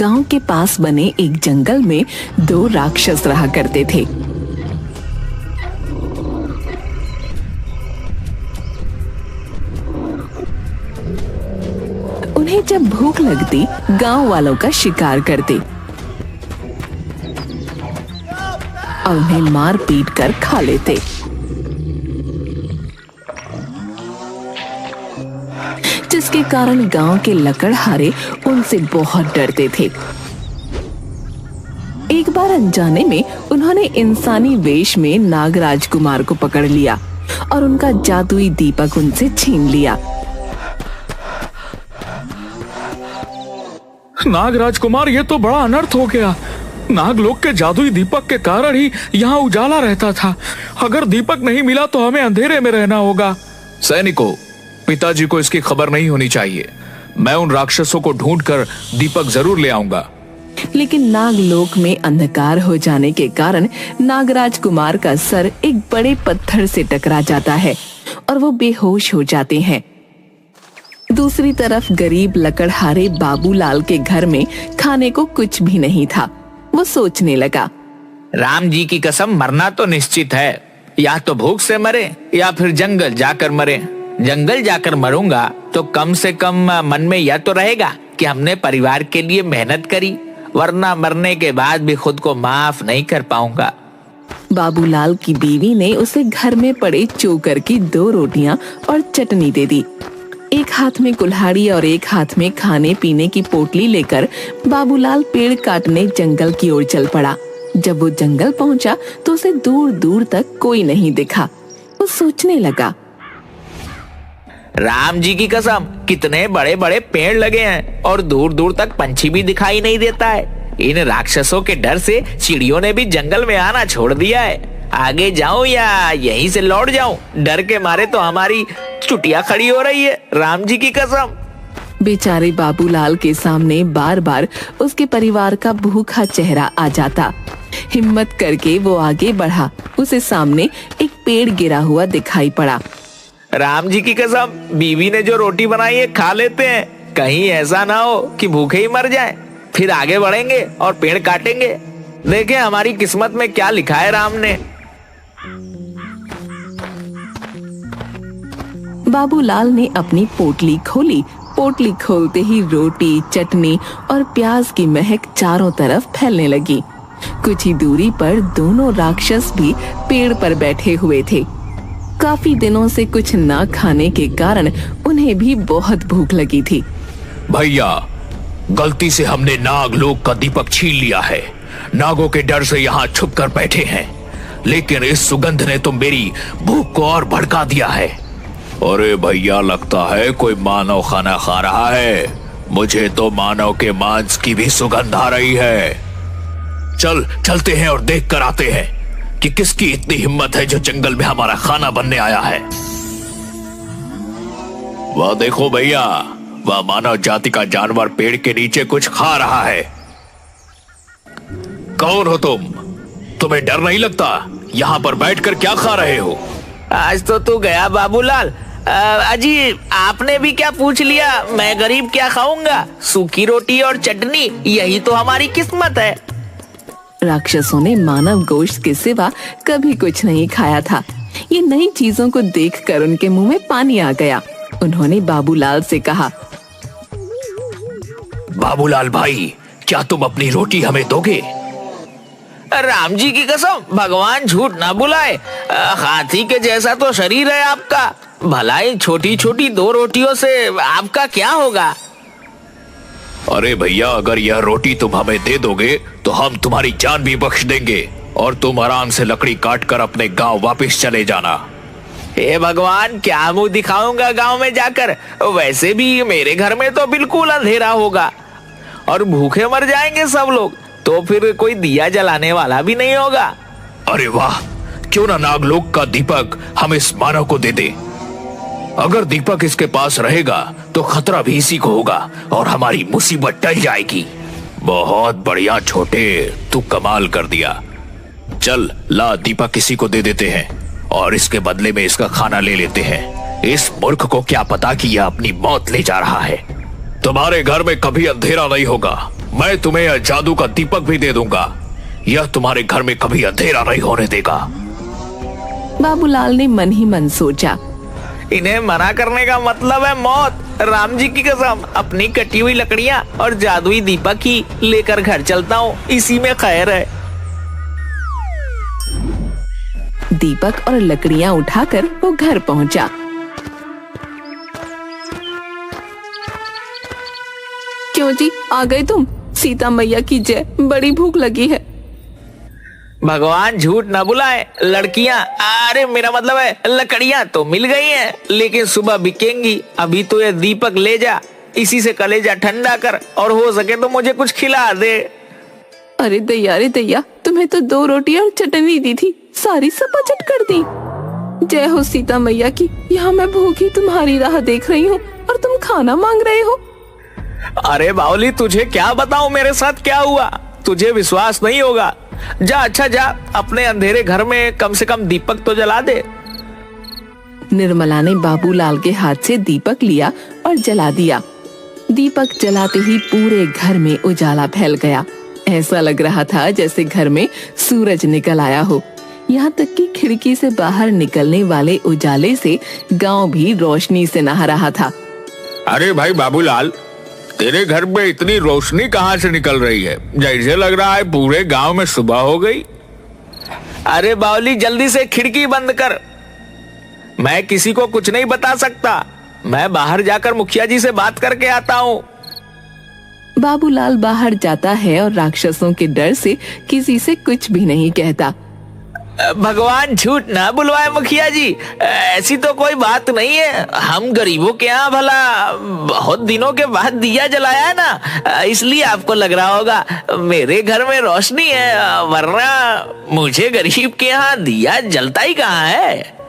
गांव के पास बने एक जंगल में दो राक्षस रहा करते थे। उन्हें जब भूख लगती गांव वालों का शिकार करते और उन्हें मार पीट कर खा लेते। जिसके कारण गांव के लकड़हारे उनसे बहुत डरते थे। एक बार अनजाने में उन्होंने इंसानी वेश में नागराज कुमार को पकड़ लिया और उनका जादुई दीपक उनसे छीन लिया। नागराज कुमार, ये तो बड़ा अनर्थ हो गया। नागलोक के जादुई दीपक के कारण ही यहाँ उजाला रहता था। अगर दीपक नहीं मिला तो हमें अंधेरे में रहना होगा। सैनिकों, पिताजी को इसकी खबर नहीं होनी चाहिए। मैं उन राक्षसों को ढूंढकर दीपक जरूर ले आऊंगा। लेकिन नागलोक में अंधकार हो जाने के कारण नागराज कुमार का सर एक बड़े पत्थर से टकरा जाता है और वो बेहोश हो जाते हैं। दूसरी तरफ गरीब लकड़हारे बाबूलाल के घर में खाने को कुछ भी नहीं था। वो सोचने लगा, राम जी की कसम, मरना तो निश्चित है। या तो भूख से मरे या फिर जंगल जाकर मरे। जंगल जाकर मरूंगा तो कम से कम मन में यह तो रहेगा कि हमने परिवार के लिए मेहनत करी, वरना मरने के बाद भी खुद को माफ नहीं कर पाऊंगा। बाबूलाल की बीवी ने उसे घर में पड़े चोकर की 2 रोटियां और चटनी दे दी। एक हाथ में कुल्हाड़ी और एक हाथ में खाने पीने की पोटली लेकर बाबूलाल पेड़ काटने जंगल की ओर चल पड़ा। जब वो जंगल पहुंचा तो उसे दूर दूर तक कोई नहीं दिखा। वो सोचने लगा, राम जी की कसम, कितने बड़े बड़े पेड़ लगे हैं और दूर दूर तक पंछी भी दिखाई नहीं देता है। इन राक्षसों के डर से चिड़ियों ने भी जंगल में आना छोड़ दिया है। आगे जाऊं या यहीं से लौट जाऊं? डर के मारे तो हमारी चुटिया खड़ी हो रही है, राम जी की कसम। बेचारे बाबूलाल के सामने बार बार उसके परिवार का भूखा चेहरा आ जाता। हिम्मत करके वो आगे बढ़ा। उसे सामने एक पेड़ गिरा हुआ दिखाई पड़ा। राम जी की कसम, बीवी ने जो रोटी बनाई है खा लेते हैं। कहीं ऐसा ना हो कि भूखे ही मर जाएं। फिर आगे बढ़ेंगे और पेड़ काटेंगे। देखें हमारी किस्मत में क्या लिखा है राम ने। बाबूलाल ने अपनी पोटली खोली। पोटली खोलते ही रोटी, चटनी और प्याज की महक चारों तरफ फैलने लगी। कुछ ही दूरी पर दोनों राक्षस भी पेड़ पर बैठे हुए थे। काफी दिनों से कुछ ना खाने के कारण उन्हें भी बहुत भूख लगी थी। भैया, गलती से हमने नागलोक का दीपक छीन लिया है। नागों के डर से यहाँ छुप कर बैठे हैं, लेकिन इस सुगंध ने तो मेरी भूख को और भड़का दिया है। अरे भैया, लगता है कोई मानव खाना खा रहा है। मुझे तो मानव के मांस की भी सुगंध आ रही है। चलते हैं और देख कर आते हैं कि किसकी इतनी हिम्मत है जो जंगल में हमारा खाना बनने आया है। वह देखो भैया, वह मानव जाति का जानवर पेड़ के नीचे कुछ खा रहा है। कौन हो तुम? तुम्हें डर नहीं लगता? यहाँ पर बैठकर क्या खा रहे हो? आज तो तू गया बाबूलाल। अजी, आपने भी क्या पूछ लिया? मैं गरीब क्या खाऊंगा? सूखी रोटी और चटनी, यही तो हमारी किस्मत है। राक्षसों ने मानव गोश्त के सिवा कभी कुछ नहीं खाया था। ये नई चीजों को देखकर उनके मुंह में पानी आ गया। उन्होंने बाबूलाल से कहा, बाबूलाल भाई, क्या तुम अपनी रोटी हमें दोगे? राम जी की कसम, भगवान झूठ ना बुलाए। हाथी के जैसा तो शरीर है आपका। भला ही छोटी छोटी 2 रोटियों से आपका क्या होगा? अरे भैया, अगर यह रोटी तुम हमें दे दोगे तो हम तुम्हारी जान भी बख्श देंगे और तुम आराम से लकड़ी काट कर अपने गांव वापस चले जाना। हे भगवान, क्या मुंह दिखाऊंगा गांव में जाकर? वैसे भी मेरे घर में तो बिल्कुल अंधेरा होगा और भूखे मर जाएंगे सब लोग। तो फिर कोई दिया जलाने वाला भी नहीं होगा। अरे वाह, क्यों ना नागलोक का दीपक हम इस मानव को दे दे। अगर दीपक इसके पास रहेगा तो खतरा भी इसी को होगा और हमारी मुसीबत टल जाएगी। बहुत बढ़िया छोटे, तू कमाल कर दिया। चल ला, दीपक किसी को दे देते हैं और इसके बदले में इसका खाना ले लेते हैं। इस मूर्ख को क्या पता कि यह अपनी मौत ले जा रहा है। तुम्हारे घर में कभी अंधेरा नहीं होगा, मैं तुम्हें यह जादू का दीपक भी दे दूंगा। यह तुम्हारे घर में कभी अंधेरा नहीं होने देगा। बाबूलाल ने मन ही मन सोचा, इन्हें मना करने का मतलब है मौत। राम जी की कसम, अपनी कटी हुई लकड़ियां और जादुई दीपक ही लेकर घर चलता हूँ, इसी में खैर है। दीपक और लकड़ियां उठाकर वो घर पहुंचा। क्यों जी, आ गए तुम? सीता मैया की जय, बड़ी भूख लगी है। भगवान झूठ न बुलाए, लड़कियां, अरे मेरा मतलब है लकड़ियां तो मिल गई हैं, लेकिन सुबह बिकेंगी। अभी तो ये दीपक ले जा, इसी से कलेजा ठंडा कर, और हो सके तो मुझे कुछ खिला दे। अरे दैया, तुम्हें तो 2 रोटी और चटनी दी थी, सारी सपाचट कर दी। जय हो सीता मैया की। यहाँ मैं भूखी तुम्हारी राह देख रही हूँ और तुम खाना मांग रहे हो। अरे बावली, तुझे क्या बताऊं मेरे साथ क्या हुआ, तुझे विश्वास नहीं होगा। जा, अच्छा जा, अपने अंधेरे घर में कम से कम दीपक तो जला दे। निर्मला ने बाबूलाल के हाथ से दीपक लिया और जला दिया। दीपक जलाते ही पूरे घर में उजाला फैल गया। ऐसा लग रहा था जैसे घर में सूरज निकल आया हो। यहाँ तक कि खिड़की से बाहर निकलने वाले उजाले से गांव भी रोशनी से नहा रहा था। अरे भाई बाबूलाल, तेरे घर में इतनी रोशनी कहाँ से निकल रही है? जैसे लग रहा है पूरे गांव में सुबह हो गई। अरे बावली, जल्दी से खिड़की बंद कर। मैं किसी को कुछ नहीं बता सकता। मैं बाहर जाकर मुखिया जी से बात करके आता हूँ। बाबूलाल बाहर जाता है और राक्षसों के डर से किसी से कुछ भी नहीं कहता। भगवान झूठ ना बुलवाए मुखिया जी, ऐसी तो कोई बात नहीं है। हम गरीबों के यहाँ भला बहुत दिनों के बाद दिया जलाया है ना, इसलिए आपको लग रहा होगा मेरे घर में रोशनी है, वरना मुझे गरीब के यहाँ दिया जलता ही कहाँ है।